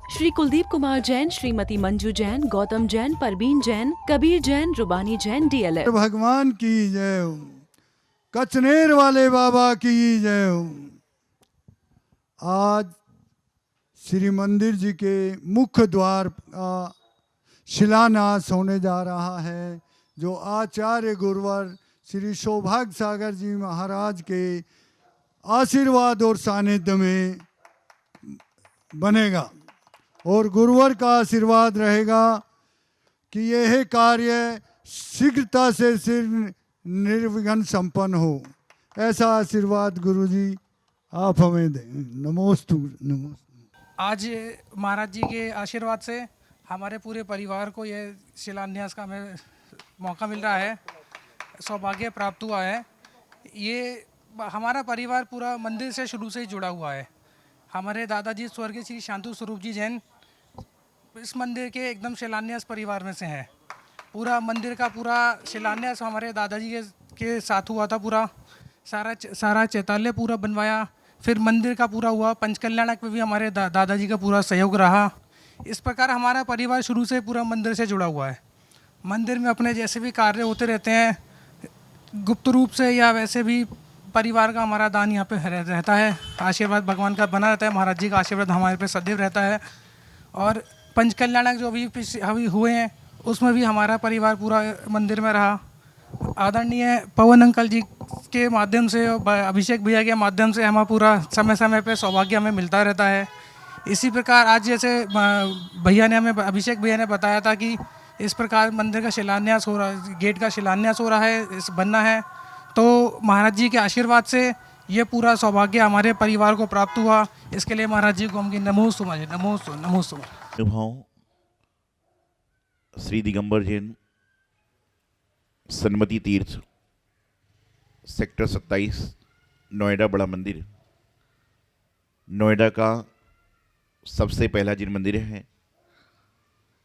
Shri Kuldeep Kumar Jain, Shrimati Manju Jain, Gautam Jain, Parveen Jain, Kabir Jain, रुबानी Jain, DLF। भगवान की जय हो, कचनेर वाले बाबा की जय हो। आज श्री मंदिर जी के मुख्य द्वार का शिलान्यास होने जा रहा है, जो आचार्य गुरुवर श्री सौभाग्य सागर जी महाराज के आशीर्वाद और सानिध्य में बनेगा। और गुरुवर का आशीर्वाद रहेगा कि यह कार्य शीघ्रता से निर्विघ्न संपन्न हो। ऐसा आशीर्वाद गुरुजी आप हमें दें। नमोस्तु नमोस्तु। आज महाराज जी के आशीर्वाद से हमारे पूरे परिवार को ये शिलान्यास का हमें मौका मिल रहा है, सौभाग्य प्राप्त हुआ है। ये हमारा परिवार पूरा मंदिर से शुरू से ही जुड़ा हुआ है। हमारे दादाजी स्वर्गीय श्री शांतु स्वरूप जी जैन इस मंदिर के एकदम शिलान्यास परिवार में से हैं। पूरा मंदिर का पूरा शिलान्यास हमारे दादाजी के साथ हुआ था। पूरा सारा चैताल्य पूरा बनवाया, फिर मंदिर का पूरा हुआ। पंचकल्याणक में भी हमारे दादाजी का पूरा सहयोग रहा। इस प्रकार हमारा परिवार शुरू से पूरा मंदिर से जुड़ा हुआ है। मंदिर में अपने जैसे भी कार्य होते रहते हैं, गुप्त रूप से या वैसे भी परिवार का हमारा दान यहाँ पे रहता है। आशीर्वाद भगवान का बना रहता है, महाराज जी का आशीर्वाद हमारे पे सदैव रहता है। और पंचकल्याणक जो अभी हुए हैं उसमें भी हमारा परिवार पूरा मंदिर में रहा। आदरणीय पवन अंकल जी के माध्यम से और अभिषेक भैया के माध्यम से हमारा पूरा समय समय पे सौभाग्य हमें मिलता रहता है। इसी प्रकार आज जैसे भैया ने हमें अभिषेक भैया ने बताया था कि इस प्रकार मंदिर का शिलान्यास हो रहा है, गेट का शिलान्यास हो रहा है, इस बनना है। तो महाराज जी के आशीर्वाद से ये पूरा सौभाग्य हमारे परिवार को प्राप्त हुआ। इसके लिए महाराज जी को हम नमोस्तुमा जी, नमोस्तुमा। अनुभव श्री दिगंबर जैन, सन्मति तीर्थ, सेक्टर 27, नोएडा बड़ा मंदिर, नोएडा का सबसे पहला जिन मंदिर है।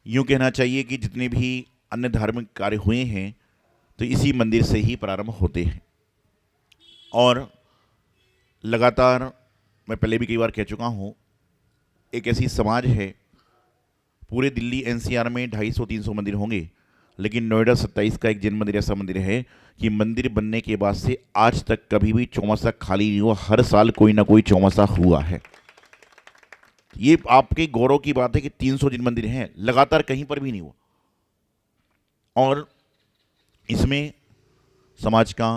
यूँ कहना चाहिए कि जितने भी अन्य धार्मिक कार्य हुए हैं तो इसी मंदिर से ही प्रारंभ होते हैं। और लगातार मैं पहले भी कई बार कह चुका हूँ, एक ऐसी समाज है, पूरे दिल्ली NCR में 250-300 मंदिर होंगे, लेकिन नोएडा 27 का एक जैन मंदिर ऐसा मंदिर है कि मंदिर बनने के बाद से आज तक कभी भी चौमासा खाली नहीं हुआ। हर साल कोई ना कोई चौमासा हुआ है। ये आपके गौरव की बात है कि 300 जिन मंदिर हैं, लगातार कहीं पर भी नहीं हुआ। और इसमें समाज का,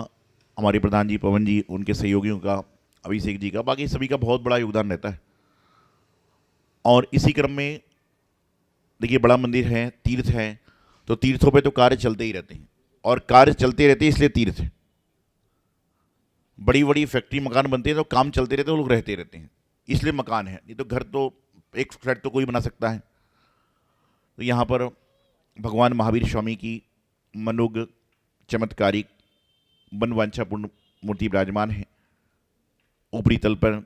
हमारे प्रधान जी पवन जी, उनके सहयोगियों का, अभिषेक जी का, बाकी सभी का बहुत बड़ा योगदान रहता है। और इसी क्रम में देखिए, बड़ा मंदिर है, तीर्थ है, तो तीर्थों पे तो कार्य चलते ही रहते हैं। और कार्य चलते रहते हैं इसलिए तीर्थ है। बड़ी बड़ी फैक्ट्री मकान बनते हैं तो काम चलते रहते हैं, लोग रहते रहते हैं, इसलिए मकान है। नहीं तो घर तो एक फ्लैट तो कोई बना सकता है। तो यहाँ पर भगवान महावीर स्वामी की मनोग चमत्कारिक बनवांछापूर्ण मूर्ति विराजमान है। ऊपरी तल पर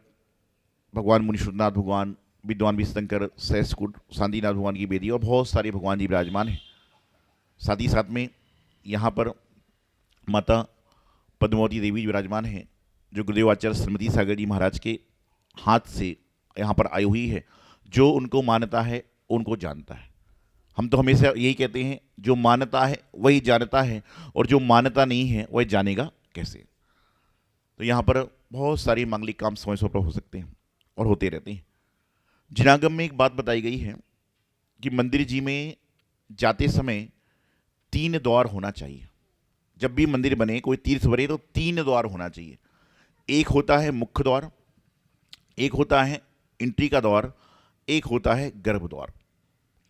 भगवान मुनिश्रुतनाथ भगवान, विद्वान विशंकर, सहस्कुट, शांतिनाथ भगवान की बेदी और बहुत सारे भगवान जी विराजमान हैं। साथ ही साथ में यहाँ पर माता पद्मावती देवी विराजमान हैं, जो गुरुदेव आचार्य सन्मति सागर जी महाराज के हाथ से यहाँ पर आई हुई है। जो उनको मानता है उनको जानता है। हम तो हमेशा यही कहते हैं, जो मानता है वही जानता है, और जो मानता नहीं है वह जानेगा कैसे। तो यहाँ पर बहुत सारे मांगलिक काम समय समय पर हो सकते हैं और होते रहते हैं। जिनागम में एक बात बताई गई है कि मंदिर जी में जाते समय 3 द्वार होना चाहिए। जब भी मंदिर बने, कोई तीर्थ बने, तो 3 द्वार होना चाहिए। एक होता है मुख्य द्वार, एक होता है एंट्री का द्वार, एक होता है गर्भ द्वार।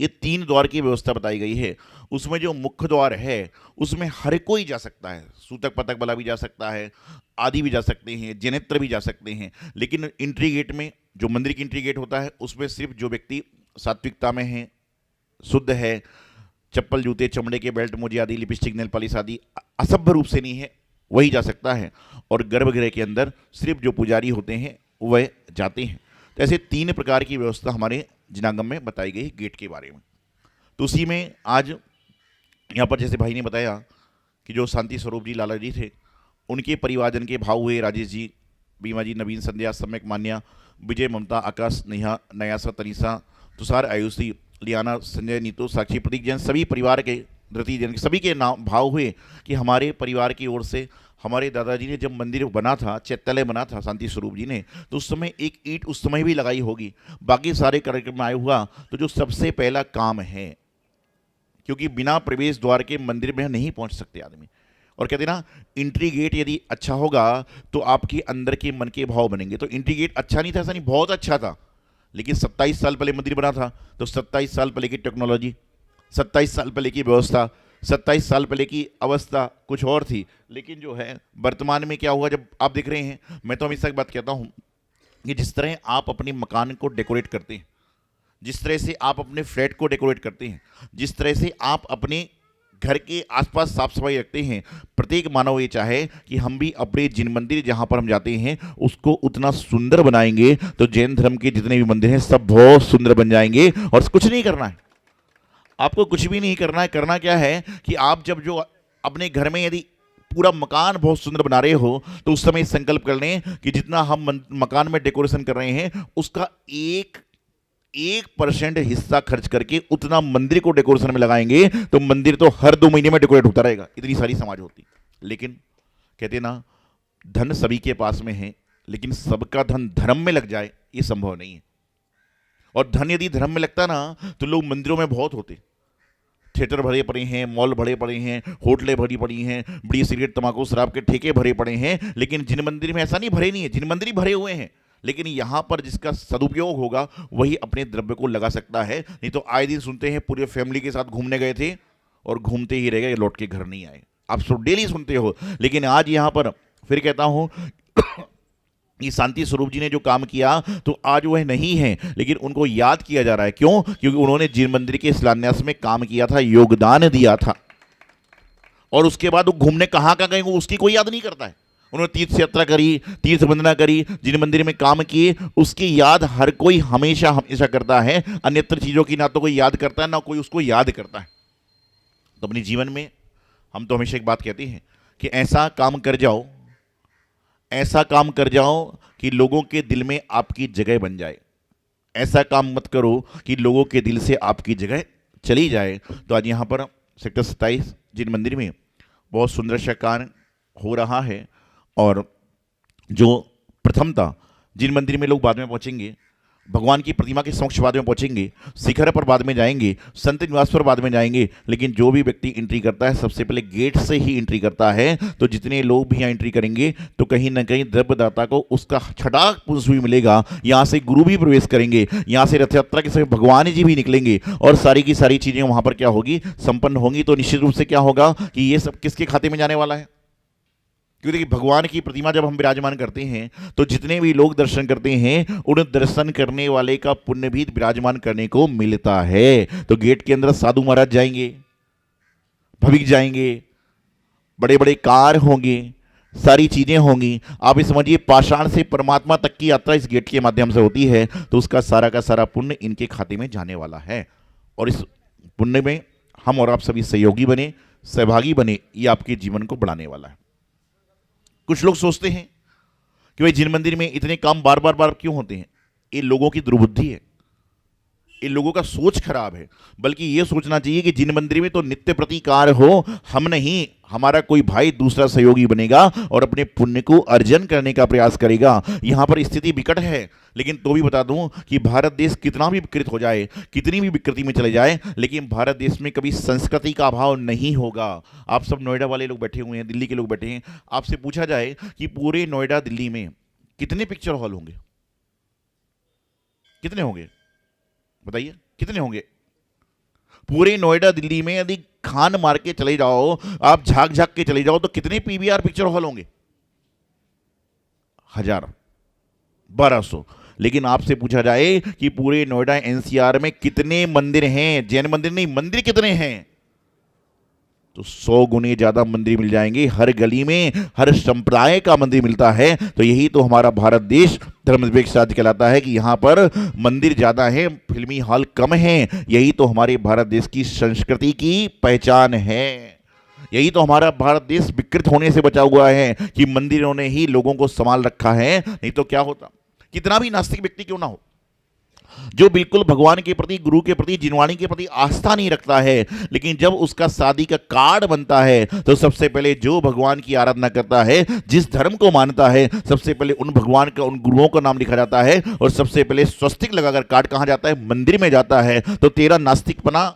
ये 3 द्वार की व्यवस्था बताई गई है। उसमें जो मुख्य द्वार है उसमें हर कोई जा सकता है। सूतक पतक वाला भी जा सकता है, आदि भी जा सकते हैं, जनेत्र भी जा सकते हैं। लेकिन एंट्री गेट में, जो मंदिर की एंट्री गेट होता है, उसमें सिर्फ जो व्यक्ति सात्विकता में है, शुद्ध है, चप्पल जूते चमड़े के बेल्ट मोजे आदि, लिपस्टिक नेल पॉलिश आदि असभ्य रूप से नहीं है, वही जा सकता है। और गर्भगृह के अंदर सिर्फ जो पुजारी होते हैं वह जाते हैं। तो ऐसे 3 प्रकार की व्यवस्था हमारे जिनागम में बताई गई गेट के बारे में। तो उसी में आज यहाँ पर जैसे भाई ने बताया कि जो शांति स्वरूप जी लाला जी थे, उनके परिवारजन के भाव हुए राजेश जी, बीमा जी, नवीन, संध्या, सम्यक, मान्या, विजय, ममता, आकाश, नेहा, नयासा, तनीसा, तुषार, आयुषी, लियाना, संजय, नीतू, साक्षी, प्रतीक जैन, सभी परिवार के धृति जैन सभी के नाम भाव हुए कि हमारे परिवार की ओर से हमारे दादाजी ने जब मंदिर बना था, चैत्यालय बना था शांति स्वरूप जी ने, तो उस समय एक ईंट उस समय भी लगाई होगी। बाकी सारे कार्यक्रम में आया हुआ तो जो सबसे पहला काम है, क्योंकि बिना प्रवेश द्वार के मंदिर में नहीं पहुंच सकते आदमी। और कहते ना, एंट्री गेट यदि अच्छा होगा तो आपके अंदर के मन के भाव बनेंगे। तो एंट्री गेट अच्छा नहीं था, ऐसा नहीं, बहुत अच्छा था, लेकिन 27 साल पहले मंदिर बना था तो 27 साल पहले की टेक्नोलॉजी, 27 साल पहले की व्यवस्था, 27 साल पहले की अवस्था कुछ और थी। लेकिन जो है वर्तमान में क्या हुआ, जब आप देख रहे हैं, मैं तो हमेशा एक बात कहता हूँ कि जिस तरह आप अपने मकान को डेकोरेट करते हैं, जिस तरह से आप अपने फ्लैट को डेकोरेट करते हैं, जिस तरह से आप अपने घर के आसपास साफ सफाई रखते हैं, प्रत्येक मानव ये चाहे कि हम भी अपने जिन मंदिर जहाँ पर हम जाते हैं उसको उतना सुंदर बनाएंगे तो जैन धर्म के जितने भी मंदिर हैं सब बहुत सुंदर बन जाएंगे। और कुछ नहीं करना है, आपको कुछ भी नहीं करना है। करना क्या है कि आप जब जो अपने घर में यदि पूरा मकान बहुत सुंदर बना रहे हो तो उस समय संकल्प कर लें कि जितना हम मकान में डेकोरेशन कर रहे हैं उसका 1% हिस्सा खर्च करके उतना मंदिर को डेकोरेशन में लगाएंगे तो मंदिर तो हर 2 महीने में डेकोरेट होता रहेगा। इतनी सारी समाज होती। लेकिन कहते ना, धन सभी के पास में है, लेकिन सबका धन धर्म में लग जाए ये संभव नहीं है। और धन यदि धर्म में लगता ना तो लोग मंदिरों में बहुत होते, थिएटर भरे पड़े हैं, मॉल भरे पड़े हैं, होटलें भरी पड़ी हैं, बीड़ी सिगरेट तंबाकू शराब के ठेके भरे पड़े हैं। लेकिन जिन मंदिर में ऐसा नहीं भरे नहीं है, जिन मंदिर भरे हुए हैं। लेकिन यहाँ पर जिसका सदुपयोग होगा वही अपने द्रव्य को लगा सकता है। नहीं तो आए दिन सुनते हैं पूरे फैमिली के साथ घूमने गए थे और घूमते ही रह गए, लौट के घर नहीं आए। आप सब डेली सुनते हो। लेकिन आज यहाँ पर फिर कहता हूँ ये शांति स्वरूप जी ने जो काम किया तो आज वह नहीं है, लेकिन उनको याद किया जा रहा है। क्यों? क्योंकि उन्होंने जिन मंदिर के शिलान्यास में काम किया था, योगदान दिया था, और उसके बाद वो घूमने कहाँ गए वो उसकी कोई याद नहीं करता है। उन्होंने तीर्थ यात्रा करी, तीर्थ वंदना करी, जिन मंदिर में काम किए उसकी याद हर कोई हमेशा हमेशा करता है। अन्यत्र चीज़ों की ना तो कोई याद करता है ना कोई उसको याद करता है। तो अपने जीवन में हम तो हमेशा एक बात कहते हैं कि ऐसा काम कर जाओ, ऐसा काम कर जाओ कि लोगों के दिल में आपकी जगह बन जाए। ऐसा काम मत करो कि लोगों के दिल से आपकी जगह चली जाए। तो आज यहाँ पर सेक्टर 27 जिन मंदिर में बहुत सुंदर सा कार्य हो रहा है। और जो प्रथमता जिन मंदिर में लोग बाद में पहुँचेंगे, भगवान की प्रतिमा के समक्ष बाद में पहुँचेंगे, शिखर पर बाद में जाएंगे, संत निवास पर बाद में जाएंगे, लेकिन जो भी व्यक्ति एंट्री करता है सबसे पहले गेट से ही एंट्री करता है। तो जितने लोग भी यहाँ एंट्री करेंगे तो कहीं ना कहीं द्रव्यदाता को उसका छठा पुंज भी मिलेगा। यहाँ से गुरु भी प्रवेश करेंगे, यहाँ से रथ यात्रा के समय भगवान जी भी निकलेंगे और सारी की सारी चीज़ें वहाँ पर क्या होगी, संपन्न होंगी। तो निश्चित रूप से क्या होगा कि ये सब किसके खाते में जाने वाला है? क्योंकि देखिए, भगवान की प्रतिमा जब हम विराजमान करते हैं तो जितने भी लोग दर्शन करते हैं उन दर्शन करने वाले का पुण्य भी विराजमान करने को मिलता है। तो गेट के अंदर साधु महाराज जाएंगे, भविक जाएंगे, बड़े बड़े कार होंगे, सारी चीजें होंगी। आप ये समझिए पाषाण से परमात्मा तक की यात्रा इस गेट के माध्यम से होती है। तो उसका सारा का सारा पुण्य इनके खाते में जाने वाला है। और इस पुण्य में हम और आप सभी सहयोगी बने, सहभागी बने, ये आपके जीवन को बढ़ाने वाला है। कुछ लोग सोचते हैं कि भाई जिन मंदिर में इतने काम बार बार क्यों होते हैं? ये लोगों की दुर्बुद्धि है, ये लोगों का सोच खराब है। बल्कि ये सोचना चाहिए कि जिन मंदिर में तो नित्य प्रतिकार हो, हम नहीं, हमारा कोई भाई दूसरा सहयोगी बनेगा और अपने पुण्य को अर्जन करने का प्रयास करेगा। यहाँ पर स्थिति विकट है, लेकिन तो भी बता दूं कि भारत देश कितना भी विकृत हो जाए, कितनी भी विकृति में चले जाए, लेकिन भारत देश में कभी संस्कृति का अभाव नहीं होगा। आप सब नोएडा वाले लोग बैठे हुए हैं, दिल्ली के लोग बैठे हैं, आपसे पूछा जाए कि पूरे नोएडा दिल्ली में कितने पिक्चर हॉल होंगे? कितने होंगे बताइए, कितने होंगे? पूरे नोएडा दिल्ली में यदि खान मार के चले जाओ, आप झाक झाक के चले जाओ, तो कितने पीवीआर पिक्चर हॉल होंगे? 1000, 1200। लेकिन आपसे पूछा जाए कि पूरे नोएडा एनसीआर में कितने मंदिर हैं, जैन मंदिर नहीं, मंदिर कितने हैं, तो 100 गुने ज्यादा मंदिर मिल जाएंगे। हर गली में हर संप्रदाय का मंदिर मिलता है। तो यही तो हमारा भारत देश धर्मनिरपेक्ष राज्य कहलाता है कि यहाँ पर मंदिर ज्यादा है, फिल्मी हॉल कम है। यही तो हमारे भारत देश की संस्कृति की पहचान है। यही तो हमारा भारत देश विकृत होने से बचा हुआ है कि मंदिरों ने ही लोगों को संभाल रखा है। नहीं तो क्या होता, कितना भी नास्तिक व्यक्ति क्यों ना हो, जो बिल्कुल भगवान के प्रति, गुरु के प्रति, जिनवाणी के प्रति आस्था नहीं रखता है, लेकिन जब उसका शादी का कार्ड बनता है तो सबसे पहले जो भगवान की आराधना करता है, जिस धर्म को मानता है, सबसे पहले उन भगवान का, उन गुरुओं का नाम लिखा जाता है और सबसे पहले स्वस्तिक लगाकर कार्ड कहाँ जाता है? मंदिर में जाता है। तो तेरा नास्तिकपना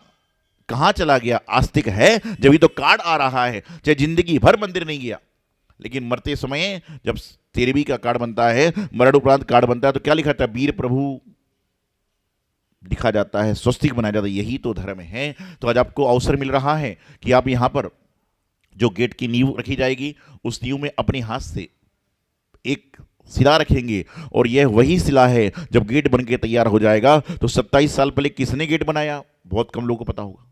कहाँ चला गया? आस्तिक है जब ही तो कार्ड आ रहा है, चाहे जिंदगी भर मंदिर नहीं गया, लेकिन मरते समय जब 13वीं का कार्ड बनता है, मरण उपरांत कार्ड बनता है, तो क्या लिखा था? वीर प्रभु लिखा जाता है, स्वस्तिक बनाया जाता है। यही तो धर्म है। तो आज आपको अवसर मिल रहा है कि आप यहाँ पर जो गेट की नींव रखी जाएगी, उस नींव में अपने हाथ से एक शिला रखेंगे और यह वही शिला है। जब गेट बन के तैयार हो जाएगा तो 27 साल पहले किसने गेट बनाया? बहुत कम लोगों को पता होगा,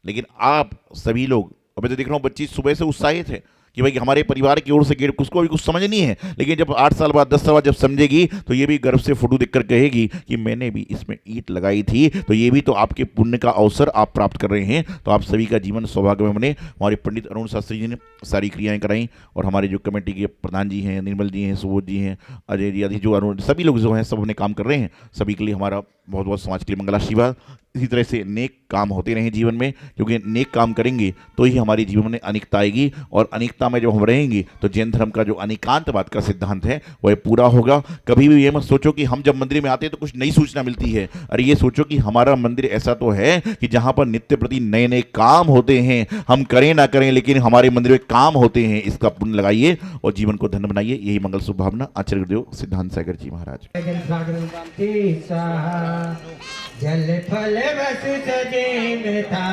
लेकिन आप सभी लोग, अभी तो देख रहा हूँ बच्ची सुबह से उत्साहित है कि भाई हमारे परिवार की ओर से गेट, उसको भी कुछ समझ नहीं है, लेकिन जब 8 साल बाद, 10 साल बाद जब समझेगी तो ये भी गर्व से फोटो देखकर कहेगी कि मैंने भी इसमें ईंट लगाई थी। तो ये भी तो आपके पुण्य का अवसर आप प्राप्त कर रहे हैं। तो आप सभी का जीवन सौभाग्य में बने। हमारे पंडित अरुण शास्त्री जी ने सारी क्रियाएं कराई और हमारे जो कमेटी के प्रधान जी हैं, निर्मल जी हैं, सुबोध जी हैं, अजय जी आदि जो अरुण, सभी लोग जो हैं सब अपने काम कर रहे हैं। सभी के लिए हमारा बहुत बहुत समाज के लिए मंगलाशीर्वाद। इसी तरह से नेक काम होते रहें जीवन में, क्योंकि नेक काम करेंगे तो ही हमारे जीवन में अनेकता आएगी, और अनेकता में जब हम रहेंगे तो जैन धर्म का जो अनेकांतवाद का सिद्धांत है वह पूरा होगा। कभी भी ये मत सोचो कि हम जब मंदिर में आते हैं तो कुछ नई सूचना मिलती है। अरे ये सोचो कि हमारा मंदिर ऐसा तो है कि जहाँ पर नित्य प्रति नए नए काम होते हैं। हम करें ना करें, लेकिन हमारे मंदिर में काम होते हैं। इसका पुण्य लगाइए और जीवन को धन्य बनाइए। यही मंगल शुभ भावना। आचार्य गुरुदेव सिद्धांत सागर जी महाराज। जल फल बस सजे था,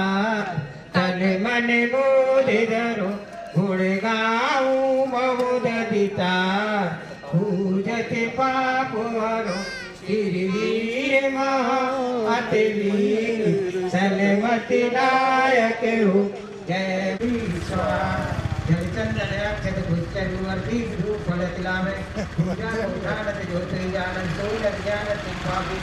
तन मन मोद धरो, गुण गाऊं बहुत दिता, पूजत पाप हरो, वीर महा अति वीर, सलमति नायक हो, जय विश्वास। जल चंद्र चतुर्वर्ती रूप फल तिलावे, पूजा उठानत ज्योति जानन सोलत ज्ञानत भावी,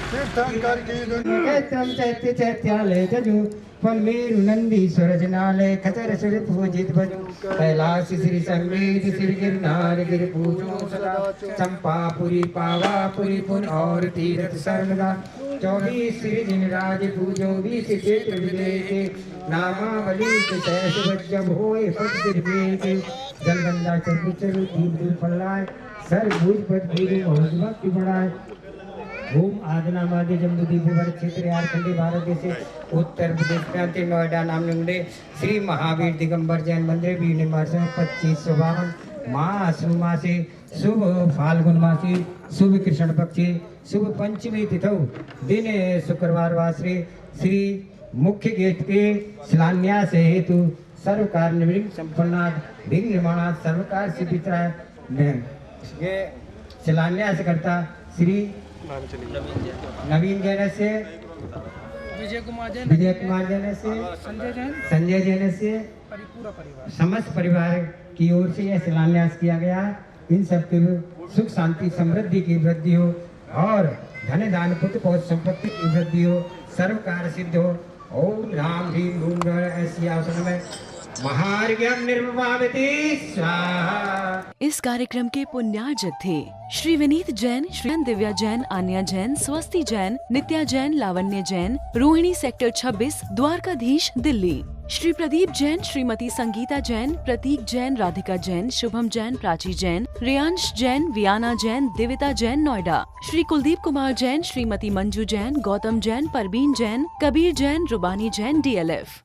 चैत्य चैत्यालय जजु, फल मेरु नंदीश्वर जनालय, खचर सुर पूजित भजु, कैलाश श्री संवेद श्री गिरनार गिर पूजो सदा, चंपापुरी पावापुरी पुन और तीर्थ शरणदा, 24 श्री जिन राज पूजो 20 क्षेत्र विजय, नामावली सहस वज्जब होए पद सिर बेके, जलबंदा चरु चरु दीप फलाए, सर भुज पद भूरि बहुत भक्ति बढ़ाए। ओम आदना मादे जम्बूदीप वर क्षेत्र झारखंडी भारत देश उत्तर प्रदेश प्रांत नोएडा नाम निम्ने श्री महावीर दिगंबर जैन मंदिर भी निर्माण 2552 मास मासे शुभ फाल्गुन मासी शुभ कृष्ण पक्षी शुभ पंचमी तिथौ दिन शुक्रवार वासरे श्री मुख्य गेट के शिलान्यास हेतु सर्व कार्य निर्विघ्न संपन्नात् विघ्न निर्माणात् सर्वकार सिद्धित्राय ये शिलान्यास करता श्री नवीन जैन से, विजय कुमार जैन से, संजय जैन से, समस्त परिवार की ओर से यह शिलान्यास किया गया। इन सबके सुख शांति समृद्धि की वृद्धि हो और धन दान पुत्र पौत्र संपत्ति की वृद्धि हो, सर्व कार्य सिद्ध हो। ओम राम ह्रीम धूम ऐसी आसन में महार्घ्यम निर्वावती स्वाहा। इस कार्यक्रम के पुण्यार्जक थे श्री विनीत जैन, श्री दिव्या जैन, आन्या जैन, स्वस्ति जैन, नित्या जैन, लावण्य जैन, रोहिणी सेक्टर 26, द्वारकाधीश, दिल्ली। श्री प्रदीप जैन, श्रीमती संगीता जैन, प्रतीक जैन, राधिका जैन, शुभम जैन, प्राची जैन, रेयांश जैन, वियाना जैन, दिविता जैन, नोएडा। श्री कुलदीप कुमार जैन, श्रीमती मंजू जैन, गौतम जैन, परवीन जैन, कबीर जैन, रुबानी जैन, DLF।